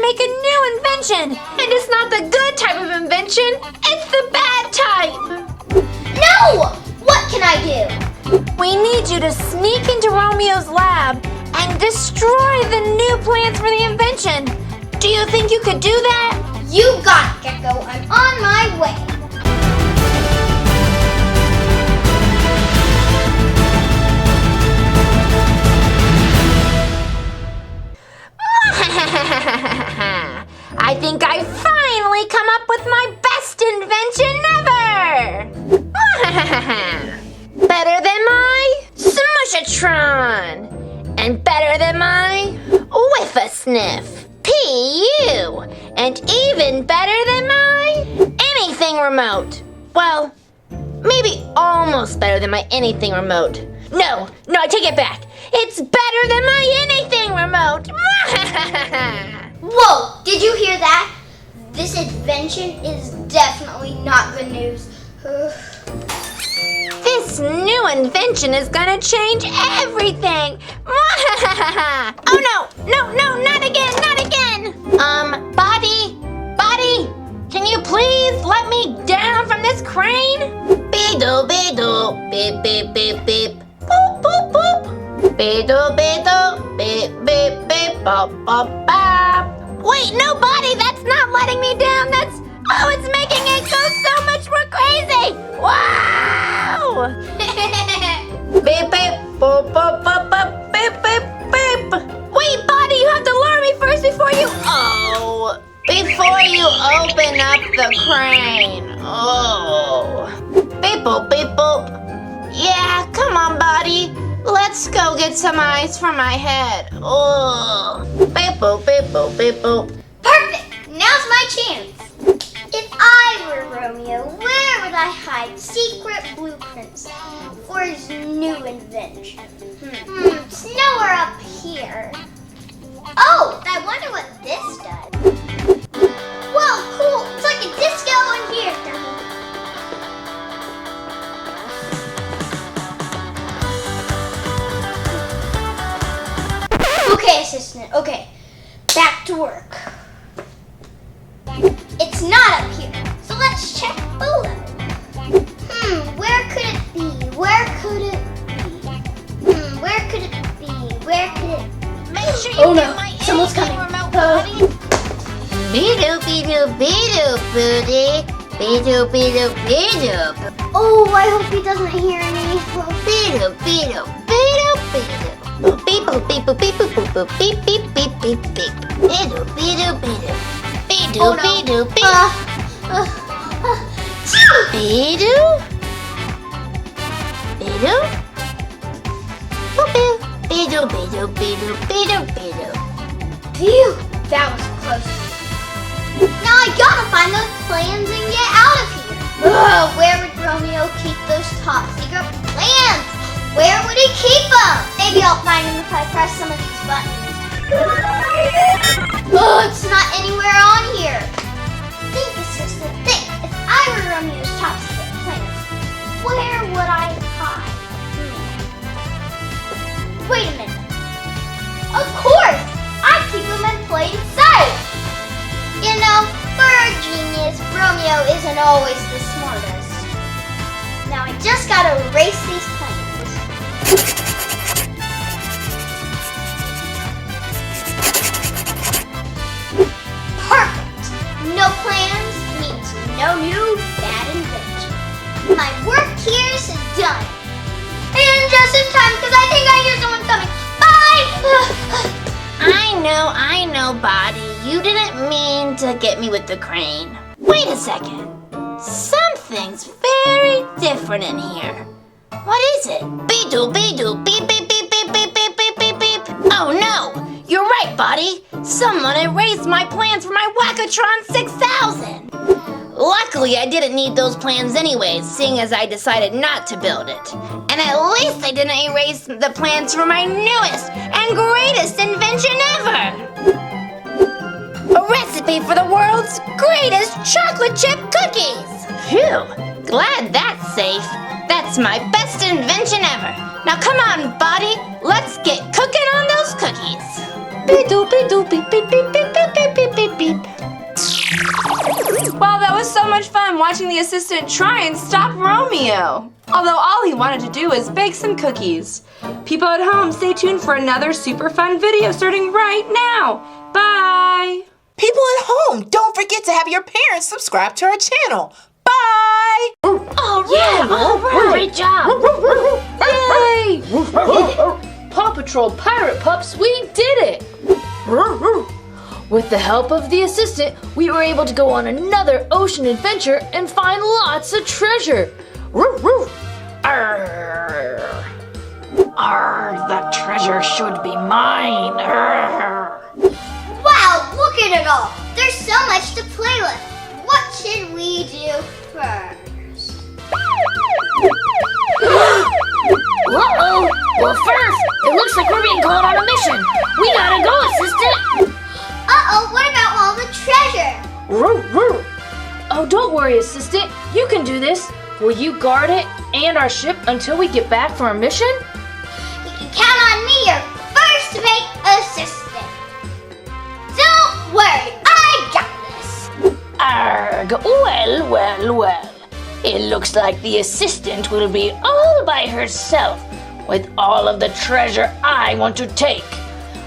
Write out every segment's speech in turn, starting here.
make a new invention. And it's not the good type of invention, it's the bad type. No! What can I do? We need you to sneak into Romeo's lab and destroy the new plans for the invention. Do you think you could do that? You got it, Gekko. I'm on my way. I think I finally come up with my best invention ever! Better than my Smushatron! And better than my Whiff-a-Sniff! P.U. And even better than my Anything Remote! Well, maybe almost better than my Anything Remote. No, I take it back. It's better than my Anything Remote! Whoa, did you hear that? This invention is definitely not good news. This new invention is gonna change everything! Oh no, not again! Buddy, can you please let me down from this crane? Beedle, beedle, beep, beep, beep, beep, boop, boop, boop. Beedle, beedle, beep, beep, beep, bop, bop, bop. Wait, no, buddy, that's not letting me down. It's making it go so much more crazy. Wow! Beep, beep, boop, boop, boop, boop, beep, beep, beep. Wait, buddy, you have to lure me first before you open up the crane. Oh. Beep, boop, beep, boop. Yeah, come on, buddy. Let's go get some ice for my head. Oh. Beep, boop, beep, boop, beep, boop. Perfect! Now's my chance. If I were Romeo, where would I hide secret blueprints for his new invention? It's nowhere up here. Oh, I wonder what this does. Whoa, cool! It's like a disco in here. Okay, assistant. Okay, back to work. It's not up here, so let's check below. Where could it be? Where could it be? Where could it be? Where could it be? Make sure you get my someone's coming. remote, buddy. Beedoo, beedoo, beedoo, booty. Beedoo, beedoo, beedoo. Oh, I hope he doesn't hear me. Beedoo, beedoo, beedoo, beedoo. Beep, boop, beep, boop, beep, boop, boop, boop, beep, beep, beep, beep, beep. Beedoo, beedoo, beedoo. Beedoo, beedoo, beedoo. Beedoo? Beedoo? Boop, beedoo, beedoo, beedoo, beedoo, beedoo. Phew, that was close. Now I gotta find those plans and get out of here. Where would Romeo keep those top secret plans? Where would he keep them? Maybe I'll find them if I press some of these buttons. It's not anywhere on here. Think, assistant, think. If I were Romeo's top secret plans, where would I hide? Wait a minute. Of course! I keep them in plain sight. You know, for a genius, Romeo isn't always the smartest. Now I just gotta erase these plans. Perfect! No plans means no new bad invention. My work here is done. And just in time, because I think I hear someone coming. Bye! I know, Buddy. You didn't mean to get me with the crane. Wait a second. Something's very different in here. What is it? Beedoo, beedoo, beep, beep, beep, beep, beep, beep, beep, beep, beep. Oh no! You're right, Buddy. Someone erased my plans for my Wackatron 6000. Luckily, I didn't need those plans anyways, seeing as I decided not to build it. And at least I didn't erase the plans for my newest and greatest invention ever! A recipe for the world's greatest chocolate chip cookies! Phew, glad that's safe. That's my best invention ever. Now come on, Buddy, let's get cooking on those cookies. Beep, doop, beep, doop, beep, beep, beep, beep, beep, beep. beep, beep, beep. Wow, that was so much fun watching the assistant try and stop Romeo. Although all he wanted to do was bake some cookies. People at home, stay tuned for another super fun video starting right now. Bye! People at home, don't forget to have your parents subscribe to our channel. Bye! All right, great job. Yay! Paw Patrol Pirate Pups, we did it! With the help of the assistant, we were able to go on another ocean adventure and find lots of treasure. Arr! Arr, that treasure should be mine. Arr. Wow, look at it all. There's so much to play with. What should we do first? Uh-oh. Well, first, it looks like we're being called on a mission. We gotta go, assistant. Uh-oh, what about all the treasure? Oh, don't worry, assistant. You can do this. Will you guard it and our ship until we get back from our mission? You can count on me, your first mate assistant. Don't worry, I got this. Arg. Well. It looks like the assistant will be all by herself with all of the treasure I want to take.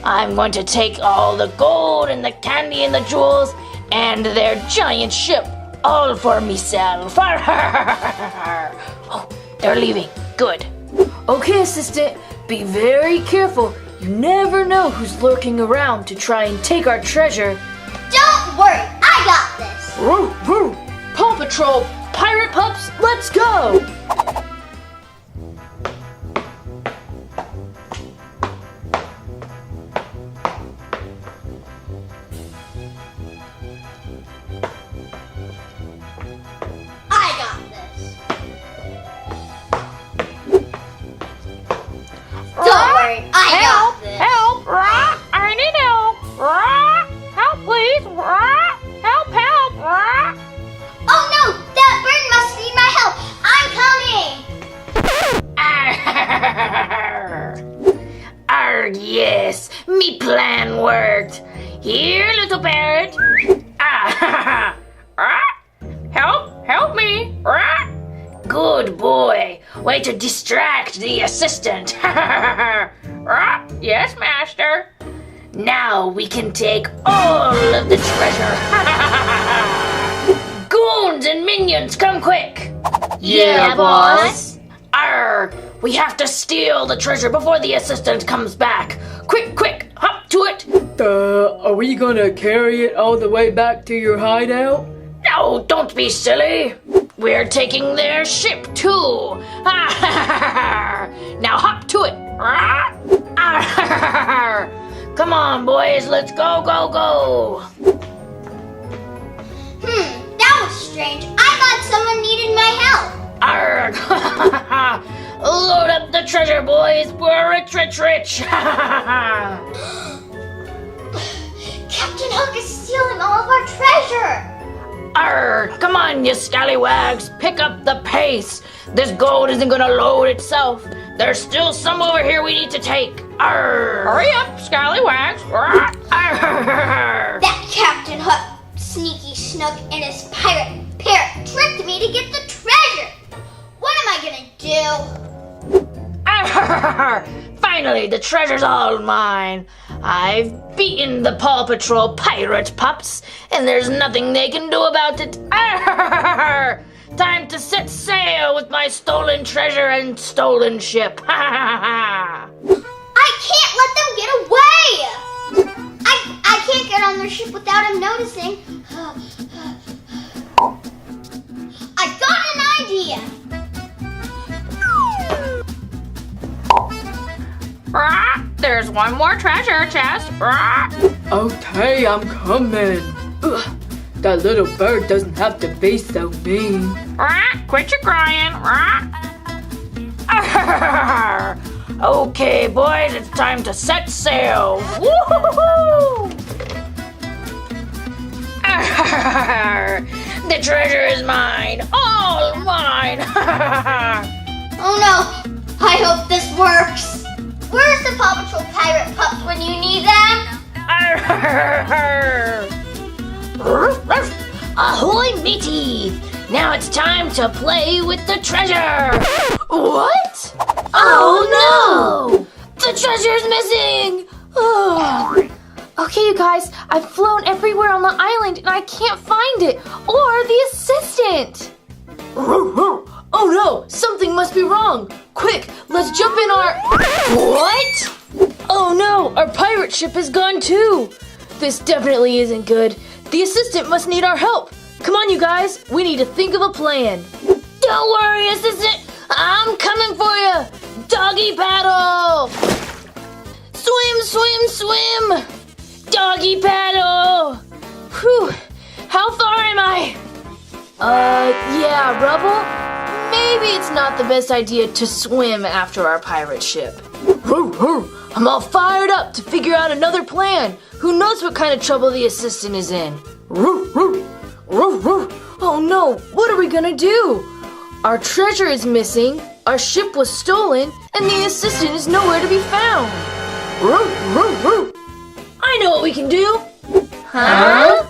I'm going to take all the gold and the candy and the jewels and their giant ship, all for myself. Oh, they're leaving. Good. Okay, assistant. Be very careful. You never know who's lurking around to try and take our treasure. Don't worry, I got this. Paw Patrol Pirate Pups, let's go! I got this. Don't worry, I got this. Help! I need help! Help, please! Help! Oh no, that bird must need my help. I'm coming. Arg, yes. Me plan worked. Here, little parrot. Help me. Good boy. Way to distract the assistant. Yes, master. Now we can take all of the treasure. Goons and minions, come quick. Yeah, boss. Arr, we have to steal the treasure before the assistant comes back. Quick, hop to it. Are we gonna carry it all the way back to your hideout? No, don't be silly. We're taking their ship too. Now hop to it. Come on, boys, let's go. That was strange. I thought someone needed my help. Arrgh. Load up the treasure, boys. We're rich. Captain Hook is stealing all of our treasure. Arr, come on, you scallywags, pick up the pace. This gold isn't gonna load itself. There's still some over here we need to take. Arr. Hurry up, scallywags. Arr. That Captain Hook, Sneaky Snook, and his pirate parrot tricked me to get the treasure. What am I gonna do? Arr. Finally, the treasure's all mine. I've beaten the Paw Patrol Pirate Pups, and there's nothing they can do about it. Arr! Time to set sail with my stolen treasure and stolen ship. I can't let them get away. I can't get on their ship without him noticing. I got an idea. There's one more treasure chest. Okay, I'm coming. Ugh, that little bird doesn't have to be so mean. Quit your crying. Okay, boys, it's time to set sail. Woo-hoo-hoo-hoo! The treasure is mine, all mine. Oh no, I hope this works. Where's the Paw Patrol Pirate Pups when you need them? Ahoy, matey! Now it's time to play with the treasure! What? Oh no! The treasure's missing! Okay, you guys, I've flown everywhere on the island and I can't find it or the assistant. Oh no, something must be wrong. Quick, let's jump in our... What? Oh no, our pirate ship is gone too. This definitely isn't good. The assistant must need our help. Come on, you guys, we need to think of a plan. Don't worry, assistant! I'm coming for you! Doggy paddle! Swim, swim, swim! Doggy paddle! Whew, how far am I? Yeah, Rubble? Maybe it's not the best idea to swim after our pirate ship. I'm all fired up to figure out another plan. Who knows what kind of trouble the assistant is in? Oh no, what are we gonna do? Our treasure is missing, our ship was stolen, and the assistant is nowhere to be found. I know what we can do. Huh?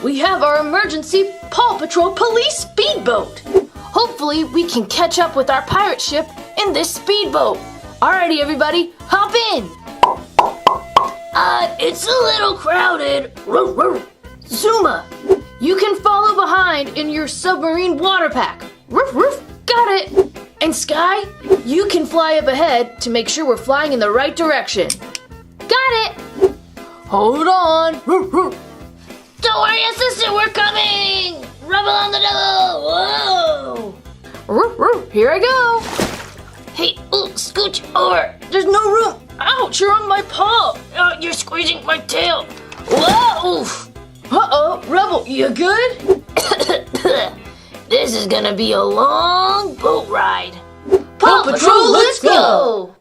We have our emergency Paw Patrol police speedboat. Hopefully we can catch up with our pirate ship in this speedboat. Alrighty, everybody, hop in. It's a little crowded. Zuma, you can follow behind in your submarine water pack. Got it. And Sky, you can fly up ahead to make sure we're flying in the right direction. Got it. Hold on. Don't worry, assistant, we're coming! Rubble on the double! Whoa! Here I go. Hey, scooch over. There's no room. Ouch, you're on my paw. You're squeezing my tail. Whoa! Uh-oh, Rebel, you good? This is gonna be a long boat ride. Paw Patrol, let's go!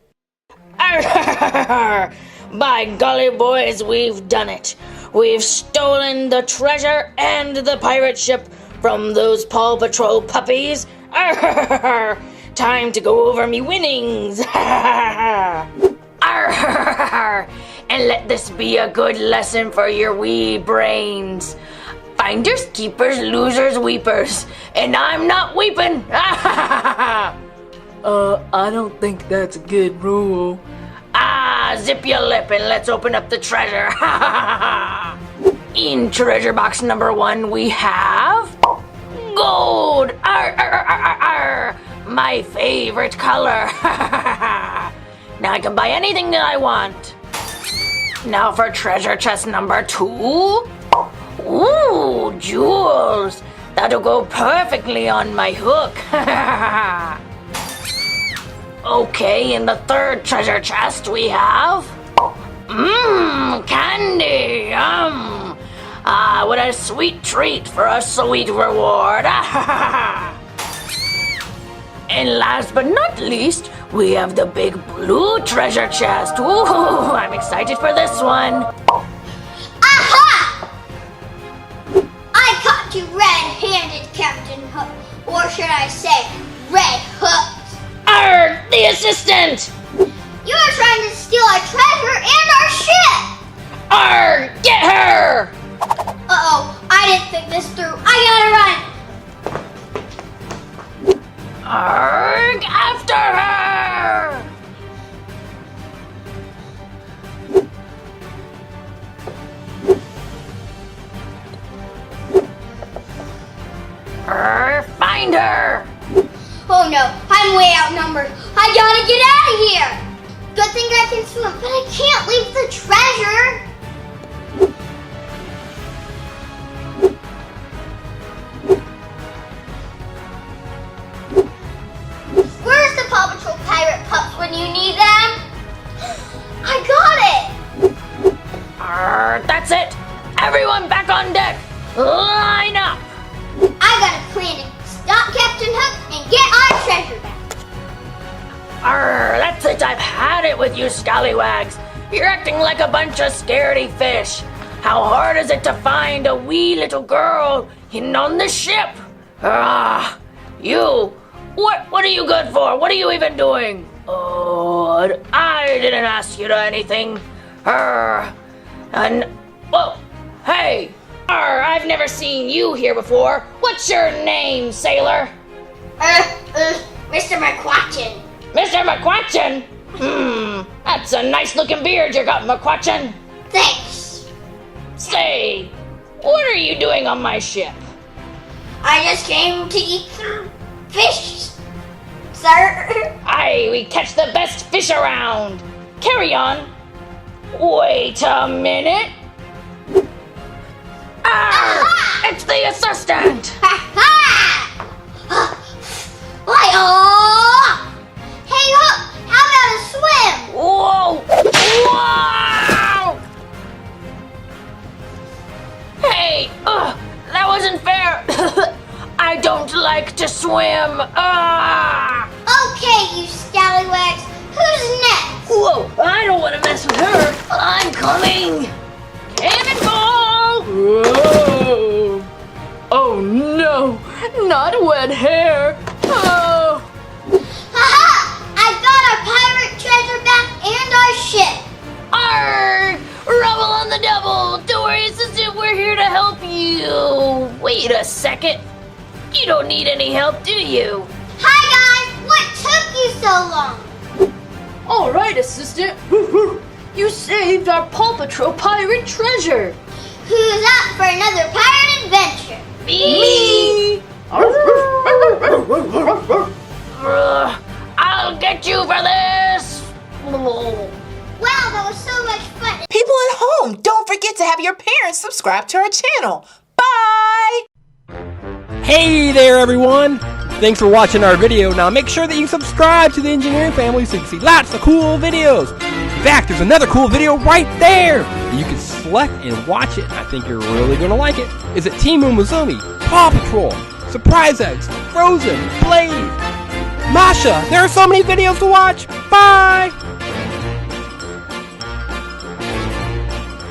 By golly, boys, we've done it. We've stolen the treasure and the pirate ship from those Paw Patrol puppies. Time to go over me winnings. And let this be a good lesson for your wee brains. Finders, keepers, losers, weepers. And I'm not weeping. I don't think that's a good rule. Zip your lip and let's open up the treasure. In treasure box number 1, we have gold. My favorite color. Now I can buy anything that I want. Now for treasure chest number 2. Ooh, jewels. That'll go perfectly on my hook. Okay, in the third treasure chest we have... candy! What a sweet treat for a sweet reward! And last but not least, we have the big blue treasure chest. Ooh, I'm excited for this one. Aha! I caught you red-handed, Captain Hook. Or should I say, red hooked. Arr, the assistant! You're trying to steal our treasure and our ship! Arr, get her! Uh-oh, I didn't think this through. I gotta run! Arg, after her! Arr, find her! Oh no, I'm way outnumbered. I gotta get out of here! Good thing I can swim, but I can't leave the treasure! Where's the Paw Patrol pirate pups when you need them? I got it! Arr, that's it! Everyone back on deck! Line up! I got a plan to stop Captain Hook and get our treasure back. Arr, that's it, I've had it with you scallywags. You're acting like a bunch of scaredy fish. How hard is it to find a wee little girl hidden on the ship? You, what are you good for? What are you even doing? Oh, I didn't ask you to anything. Whoa, hey! I've never seen you here before. What's your name, sailor? Mr. McQuatchin. Mr. McQuatchin? That's a nice looking beard you got, McQuatchin. Thanks. Say, what are you doing on my ship? I just came to eat some fish, sir. Aye, we catch the best fish around. Carry on. Wait a minute. It's the assistant. Hey, look! How about a swim? Whoa! Wow! Hey, that wasn't fair. I don't like to swim. Okay, you scallywags. Who's next? Whoa! I don't want to mess with her. I'm coming. Cannonball! Whoa! Oh no! Not wet hair! Oh! Haha! I got our pirate treasure back and our ship. Arrgh! Rubble on the double! Don't worry, assistant, we're here to help you! Wait a second. You don't need any help, do you? Hi guys! What took you so long? All right, assistant. You saved our Paw Patrol pirate treasure. Who's up for another pirate adventure? Me! I'll get you for this! Wow, that was so much fun. People at home, don't forget to have your parents subscribe to our channel. Bye! Hey there, everyone! Thanks for watching our video. Now make sure that you subscribe to the Engineering Family so you can see lots of cool videos. In fact, there's another cool video right there. You can select and watch it. I think you're really going to like it. Is it Team Umizoomi, Paw Patrol, Surprise Eggs, Frozen, Blade, Masha? There are so many videos to watch. Bye!